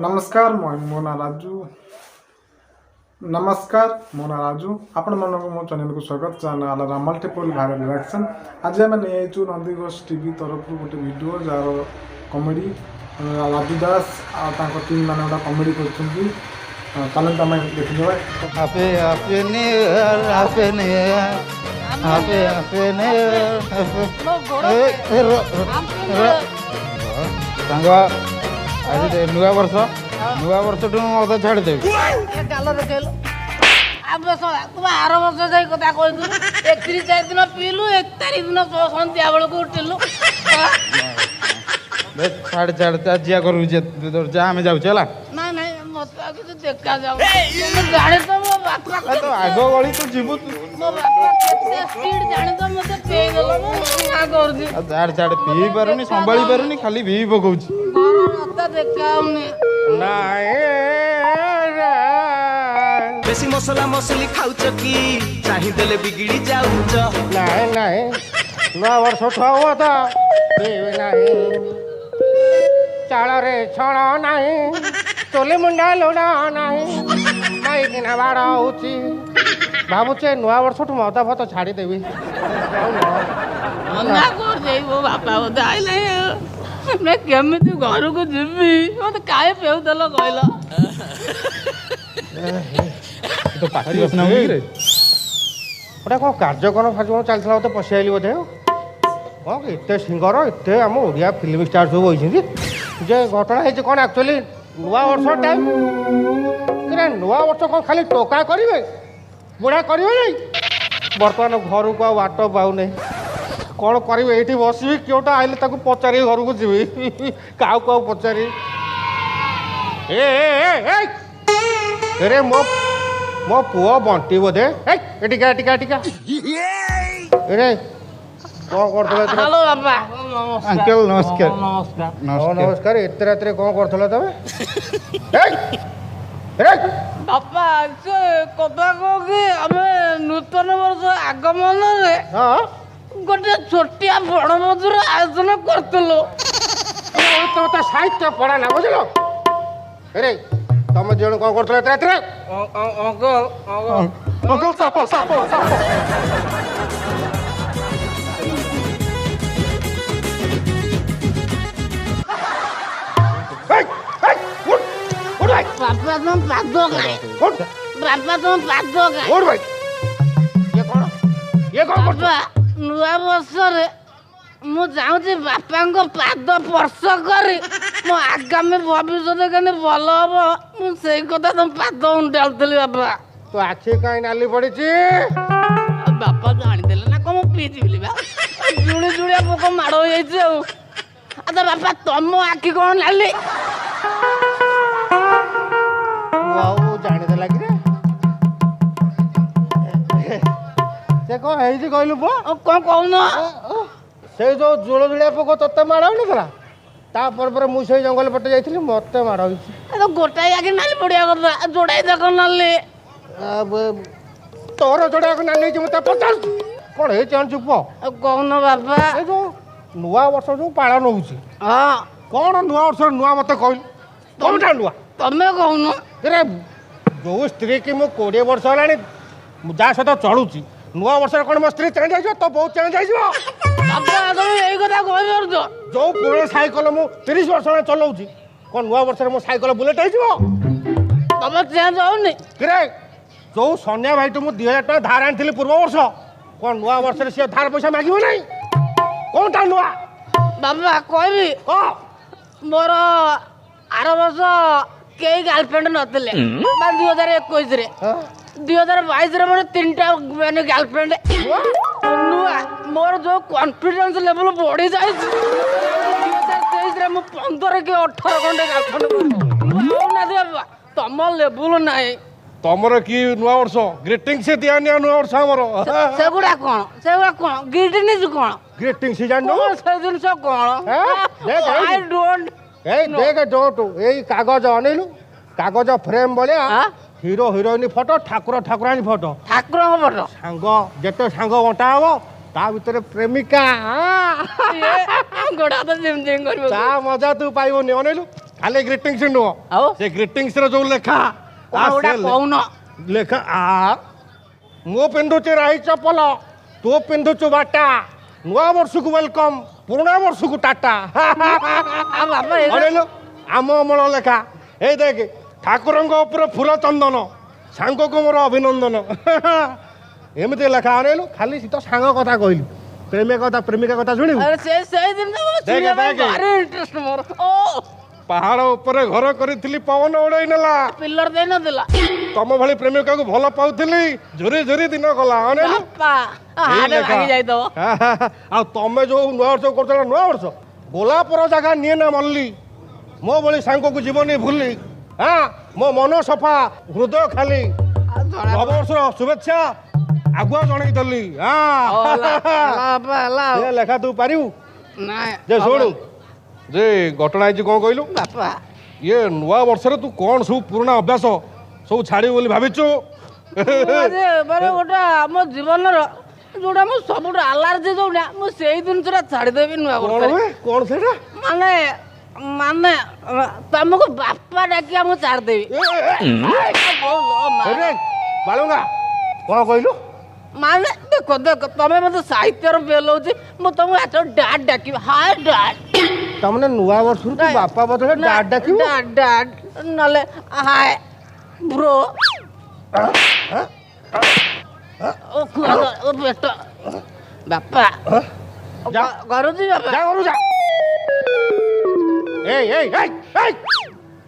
नमस्कार मो ना राजू नमस्कार मो ना राजू आपण मन मो चैनल को स्वागत चैनल मल्टीपल वायरल रिएक्शन आज आम नहीं नंदीघोष टीवी तरफ गोटे video jar comedy Raju Das team मान गोटा कॉमेडी कर चलते आम देखिए happy happy new year happy new year happy happy new year सांग आज नुआ वर्ष टू मत छाड़देवी तुम आर वर्ष जाई कथा कह 31 दिन पीलु 1 तारीख दिन संध्या बेलू उठिलु छाड़ छाड़ जिया करू जा आम जाऊ चला ना ना मत किसी देखा जाऊ जाने तो मो बात तो आग गली तू जीवु मो बात केते स्पीड जाने तो मते पे गेलो मो का कर दी छाड़ छाड़ पी पारुनी संभाली पारुनी खाली भी पकाउची मत देखा हमने बेसी मसला मसली खाउच की चाही देले बिगड़ी जाउच नहीं नहीं नवा वर्ष उठाओ तो पीवे नहीं चाल रे छण नहीं चोली मुंडा लुणा नहीं माइकिना बाड़ होची भावुचे नुआ वर्ष ठू मत फत छाड़देवी मना कर दे वो बापा बोधे आइले मैं केमिति घर को जीवी मत काहे पेउ दल कहला तो पार्टी बसना होई रे ओटा को कार्यक्रम फार्यक्रम चलथला तो पसि आइली बोधे कौन एते सिंगर एते आम ओडिया फिल्म स्टार सब होइछिन जे घटना है कौन एक्चुअली नुआ वर्ष टाइम नुआ वर्ष कौन खाली टोका करेंगे बुढ़ा करेंगे नहीं बर्तमान घर को बाट पाऊ नहीं कौन करेंगे ये बसबी क्योंटा आइले ताको पचारि घर को जीवी क्या पचारि अरे मो मो पुओ बंटी बोधे टिका टिका टिका अरे कौन करते हेलो बाबा अंकल नमस्कार नमस्कार नमस्कार एत रात कौन करथल बापा से कथा कह कि आम नूतन वर्ष आगमन रे गोटे छोटिया बणभोजर आयोजन करतलो तो साहित्य पढ़ा ना बुझल अरे तुम जन कौन करथल एत रात अंकल साप साप बापा तुम पाद गए बापा तुम पाद गए और भाई ये कौन बापा नुआ वर्ष रे मु जाऊँगी बापा पाद स्पर्श कर मो आगामी भविष्य के भल हम मुझे कथा तुम पाद उंडाली बापा तो आखि कहीं नाली पड़ी बापा जानीदे ना कौन पीजी जुड़ी जुड़िया पोक माड़ हो जाइए अच्छा बापा तुम आखि कौन नाली जानीदेला कि से कौन है कहलु पो कौन कहून से जो जुड़ जुड़िया पोक तोते माड़ होना तापर मुझे जंगल पटे जाइली मत माड़ हो गोटाई आगे नाली पड़िया कथा जोड़ाई देख नाली तोर जोड़ा को नाली मत पचास कौन है चाहूँ चुप कहून बापा जो नुआ वर्ष जो पालन होउची हाँ कौन नुआ वर्ष नुआ मत कहलु कौनटा नुआ तमें कहून अरे जो स्त्री की मु 20 वर्ष है जहाँ सहित चलुची नुआ वर्ष कौन मो स्त्री चेंज हो तो बहुत चेंज हो तुम यही कथा कह जो पुराना साइकेल मु 30 वर्ष है चलाऊँ कौन नुआ वर्ष मो साइकेल बुलेट हो तुम चेंज होनी किरे जो सन्या भाई तू 2000 टका धार आनी पूर्व वर्ष कौन नुआ वर्ष सी धार पैसा मागिब नहीं कौनटा नुआ बाबा कहबी मोर आर वर्ष कई गर्लफ्रेंड नथिले 2021 2022 रे मोर 3टा मैंने गर्लफ्रेंड नुआ मोर जो कॉन्फिडेंस लेवल बढ़ी जाए 2023 रे मु 15 कि 18 घंटे गर्लफ्रेंड ना तुम लेवल नहीं तमर कि नुआ वर्ष ग्रीटिंग से दिया नुआ वर्ष आमर सेगुड़ा कौन ग्रीटिंग कौन ग्रीटिंग से जान से जिन कौन आई डोंट देख डोंट यही कागज अनिलु कागज फ्रेम भाया हिरो हिरोइन फोटो ठाकुर ठाकुराणी फोटो ठाकुर फोटो सांग जेते सांग बंटा हम ता भीतर प्रेमिका गोड़ा तो जिम जिम कर ता मजा तू पाइबनी अनिलु ଖାଲି ଗ୍ରିଟିଂସ୍ ନୁହଁ ଆଉ ସେ ଗ୍ରିଟିଂସର ଯୋଉ ଲେଖା କଣ ଗୋଟା କହୁନ ଲେଖା ମୁଁ ପିନ୍ଧୁଛି ରାହି ଚପଲ ତୁ ପିନ୍ଧୁଛୁ ବାଟା ନୂଆ ବର୍ଷକୁ ୱେଲକମ୍ ପୁରୁଣା ବର୍ଷକୁ ଟାଟା ଆଉ ବାପା ଅନେଇଲୁ ଆମ ଅମଳ ଲେଖା ଏଇ ଦେଖ ଠାକୁରଙ୍କ ଉପରେ ଫୁଲ ଚନ୍ଦନ ସାଙ୍ଗକୁ ମୋର ଅଭିନନ୍ଦନ ଏମିତି ଲେଖା ଅନେଇଲୁ ଖାଲି ତ ସାଙ୍ଗ କଥା କହିଲୁ ପ୍ରେମିକା କଥା ଶୁଣିବୁ ସେଇ ଦିନ ଭାରି ଇଣ୍ଟରେଷ୍ଟ ମୋର ଓ ପାହାଡ଼ ଉପରେ ଘର କରିଥିଲି ପବନ ଉଡ଼େଇ ନେଲା ପିଲର ଦେଇ ନଥିଲା ତମ ଭଳି ପ୍ରେମିକାକୁ ଭଲ ପାଉଥିଲି ଝୁରି ଝୁରି ଦିନ ଗଲା ଅନେଇଲୁ ବାପା ହାଡେ ଭାଙ୍ଗି ଯାଇଥିବ ଆଉ ତମେ ଯୋଉ ନୂଆ ବର୍ଷ କରୁଛ ନୂଆ ବର୍ଷ ଗୋଲାପର ଜାଗା ନିଏ ନା ମଲ୍ଲି ମୋ ଭଳି ସାଙ୍ଗକୁ ଜୀବନି ଭୁଲି ମୋ ମନ ସଫା ହୃଦୟ ଖାଲି ନବବର୍ଷର ଶୁଭେଚ୍ଛା ଆଗୁଆ ଜଣେଇଦେଲି ଲେଖା ତୁ ପାରିବୁ ଯେ ଶୁଣୁ ଯେ ଘଟଣା ହେଇଛି କ'ଣ କହିଲୁ ବାପା ଇଏ ନୂଆ ବର୍ଷରେ ତୁ କ'ଣ ସବୁ ପୁରୁଣା ଅଭ୍ୟାସ ସବୁ ଛାଡ଼ିବୁ ବୋଲି ଭାବିଛୁ ମାନେ ଗୋଟେ ଆମ ଜୀବନର ଯୋଉଟା ମୁଁ ସବୁଠୁ ଆଲାର୍ଜି ଯୋଉଟା ମୁଁ ସେଇ ଜିନିଷଟା ଛାଡ଼ିଦେବି ନୂଆ ବର୍ଷରେ କ'ଣ ସେଇଟା ମାନେ ମାନେ ତମକୁ ବାପା ଡାକିଆ ମୁଁ ଛାଡ଼ିଦେବି ବାଳୁଙ୍ଗା କ'ଣ କହିଲୁ ମାନେ ଦେଖ ଦେଖ ତମେ ମତେ ସାହିତ୍ୟର ଫେଲ ହଉଛି ମୁଁ ତମକୁ ଏତ ଡାଡ୍ ଡାକିବି ହାଏ ଡାଡ୍ ତାମାନେ ନୂଆ ବର୍ଷରୁ ତୁ ବାପା ବଦଳରେ ଡାଡ୍ ଡାକିବୁ ଡାଡ୍ ନହେଲେ ହାଏ ବ୍ରୋ ଓ ପେଟ ବାପା କରୁଛି ବାପା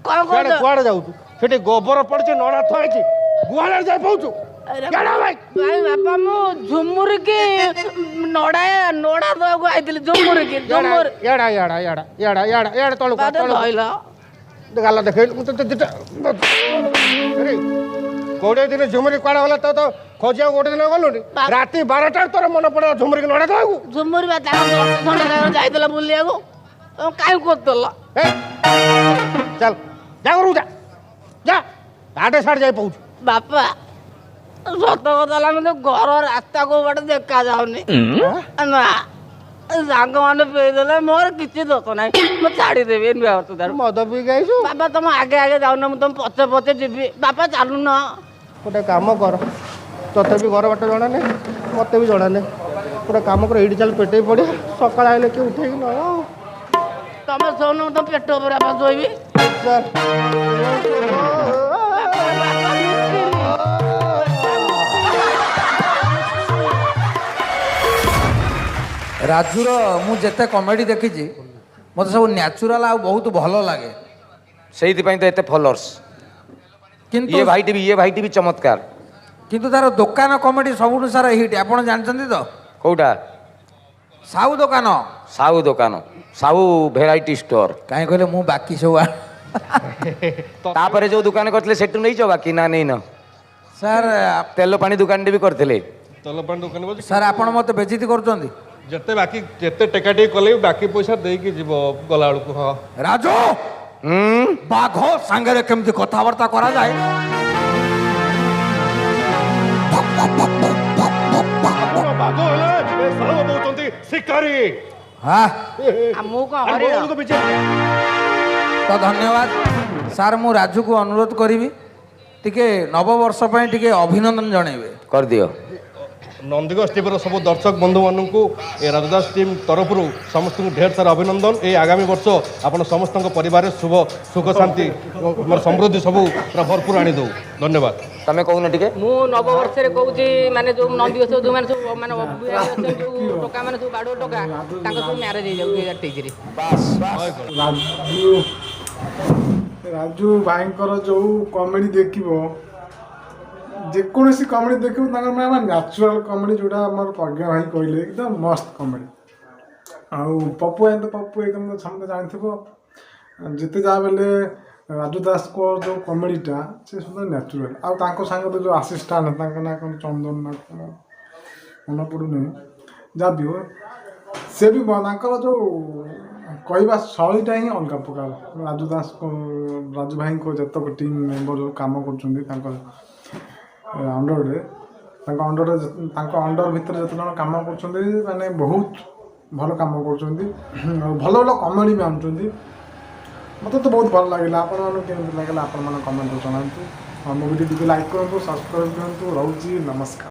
କଣ କୁଆଡେ ଯାଉଛୁ ସେଠି ଗୋବର ପଡିଛି ନଡା ଥୁଆ ହେଇଛି ଗୁହାଳରେ ଯାଇ ପହୁଛୁ ଭାଇ ବାପା ମୁଁ ଝୁମୁରିକି ନଡା ଦବାକୁ ଆଇଥିଲି ଝୁମୁରିକି ଧଇଲ ଗାଲ ଦେଖେଇଲୁ 20 ଦିନ ଝୁମୁରି କୁଆଡେ ଗଲା ତ ଖୋଜିବାକୁ ଗୋଟେ ଦିନ ଗଲୁନି ରାତି 12ଟାରେ ତୋର ମନେ ପଡିଲା ଝୁମୁରିକି ନଡା ଦେବାକୁ ଝୁମୁରି ବା ଯାଇଥିଲା ବୁଲିବାକୁ କାହିଁ କରୁଥିଲ ଚାଲ ଯା ଘରକୁ ଯା ଆଡେ ସାଡେ ଯାଇ ପହୁଛୁ ବାପା ସତ କଥା ହେଲା କିନ୍ତୁ ଘର ରାସ୍ତା କୋଉ ବାଟେ ଦେଖା ଯାଉନି ନା ସାଙ୍ଗମାନେ ପେଇଦେଲେ ମୋର କିଛି ଦୋଷ ନାହିଁ ମୁଁ ଛାଡ଼ିଦେବି ନୂଆ ବର୍ଷ ତାର ମଦ ପିଇ ଗାଇଛୁ ବାପା ତମ ଆଗେ ଆଗେ ଯାଉନ ମୁଁ ତମ ପଛେ ପଛେ ଯିବି ବାପା ଚାଲୁନ ଗୋଟେ କାମ କର ତତେ ବି ଘର ବାଟ ଜଣା ନାହିଁ ମତେ ବି ଜଣା ନାହିଁ ଗୋଟେ କାମ କର ଏଇଠି ଚାଲ ପେଟେଇ ପଡ଼ିଆ ସକାଳେ ଆଇଲେ କିଏ ଉଠେଇକି ନ ତମେ ଶୋଉନ ମୁଁ ତମ ପେଟ ଉପରେ ବାପା ଶୋଇବି ରାଜୁର ମୁଁ ଯେତେ କମେଡି ଦେଖିଛି ମୋତେ ସବୁ ନ୍ୟାଚୁରାଲ ଆଉ ବହୁତ ଭଲ ଲାଗେ ସେଇଥିପାଇଁ ତ ଏତେ ଫଲୋଅର୍ସ କିନ୍ତୁ ଇଏ ଭାଇଟି ବି ଚମତ୍କାର କିନ୍ତୁ ତାର ଦୋକାନ କମେଡି ସବୁଠୁ ସାରା ହିଟ୍ ଆପଣ ଜାଣିଛନ୍ତି ତ କୋଉଟା ସାହୁ ଦୋକାନ ସାହୁ ଭେରାଇଟି ଷ୍ଟୋର କାହିଁ କହିଲେ ମୁଁ ବାକି ସବୁ ତାପରେ ଯୋଉ ଦୋକାନ କରିଥିଲେ ସେଠୁ ନେଇଛ ବାକି ନା ନେଇନ ସାର୍ ତେଲ ପାଣି ଦୋକାନଟେ ବି କରିଥିଲେ ସାର୍ ଆପଣ ମୋତେ ବେଜିତି କରୁଛନ୍ତି ଯେତେ ଟେକା ଟିକେ କଲେ ବାକି ପଇସା ଦେଇକି ଯିବ ଗଲା ବେଳକୁ ହଁ ରାଜୁ ବାଘ ସାଙ୍ଗରେ କେମିତି କଥାବାର୍ତ୍ତା କରାଯାଏ ଶିକାରୀ ମୁଁ କଣ ହରିଣ ତ ଧନ୍ୟବାଦ ସାର୍ ମୁଁ ରାଜୁକୁ ଅନୁରୋଧ କରିବି ଟିକେ ନବବର୍ଷ ପାଇଁ ଟିକେ ଅଭିନନ୍ଦନ ଜଣେଇବେ କରିଦିଅ ନନ୍ଦିଘୋଷ ଟିଭିର ସବୁ ଦର୍ଶକ ବନ୍ଧୁମାନଙ୍କୁ ଏ ରାଜଦାସ ଟିମ୍ ତରଫରୁ ସମସ୍ତଙ୍କୁ ଢେର ସାରା ଅଭିନନ୍ଦନ ଏଇ ଆଗାମୀ ବର୍ଷ ଆପଣ ସମସ୍ତଙ୍କ ପରିବାରରେ ଶୁଭ ସୁଖ ଶାନ୍ତି ସମୃଦ୍ଧି ସବୁ ପୁରା ଭରପୁର ଆଣିଦେଉ ଧନ୍ୟବାଦ ତମେ କହୁନ ଟିକେ ମୁଁ ନବବର୍ଷରେ କହୁଛି ମାନେ ଯୋଉ ନନ୍ଦିଘୋଷ ଯୋଉମାନେ ସବୁ ମାନେ ଯୋଉ ଟୋକା ମାନେ ସବୁ ବାଡୁଅ ଟୋକା ତାଙ୍କ ସବୁ ମ୍ୟାରେଜ ହେଇଯାଉଛି 2023 ରାଜୁ ଭାଇଙ୍କର ଯୋଉ କମେଡି ଦେଖିବ ଯେକୌଣସି କମେଡି ଦେଖିବୁ ତାଙ୍କର ମାନେ ନ୍ୟାଚୁରାଲ କମେଡି ଯୋଉଟା ଆମର ପ୍ରଜ୍ଞା ଭାଇ କହିଲେ ଏକଦମ ମସ୍ତ କମେଡି ଆଉ ପପୁ ଏକଦମ ସମସ୍ତେ ଜାଣିଥିବ ଯେତେ ଯାହା ବେଲେ ରାଜୁ ଦାସଙ୍କ ଯୋଉ କମେଡିଟା ସେ ସୁନ୍ଦର ନ୍ୟାଚୁରାଲ ଆଉ ତାଙ୍କ ସାଙ୍ଗରେ ଯୋଉ ଆସିଷ୍ଟାଣ୍ଟ ତାଙ୍କ ନାଁ କ'ଣ ଚନ୍ଦନ ନା କ'ଣ ମନେ ପଡ଼ୁନି ଯାହା ବି ହଉ ସେ ବି ତାଙ୍କର ଯୋଉ କହିବା ଶୈଳୀଟା ହିଁ ଅଲଗା ପ୍ରକାର ରାଜୁ ଭାଇଙ୍କ ଯେତେକ ଟିମ୍ ମେମ୍ବର ଯୋଉ କାମ କରୁଛନ୍ତି ତାଙ୍କ ଅଣ୍ଡରରେ ତାଙ୍କ ଅଣ୍ଡର ଭିତରେ ଯେତେ ଜଣ କାମ କରୁଛନ୍ତି ମାନେ ବହୁତ ଭଲ କାମ କରୁଛନ୍ତି ଆଉ ଭଲ ଭଲ କମେଡ଼ି ବି ଆଣୁଛନ୍ତି ମୋତେ ତ ବହୁତ ଭଲ ଲାଗିଲା। ଆପଣମାନଙ୍କୁ କେମିତି ଲାଗିଲା ଆପଣମାନେ କମେଣ୍ଟରେ ଜଣାନ୍ତୁ। ମୋ ଭିଡ଼ିଓ ଟିକେ ଲାଇକ୍ କରନ୍ତୁ, ସବସ୍କ୍ରାଇବ୍ କରନ୍ତୁ। ରହୁଛି, ନମସ୍କାର।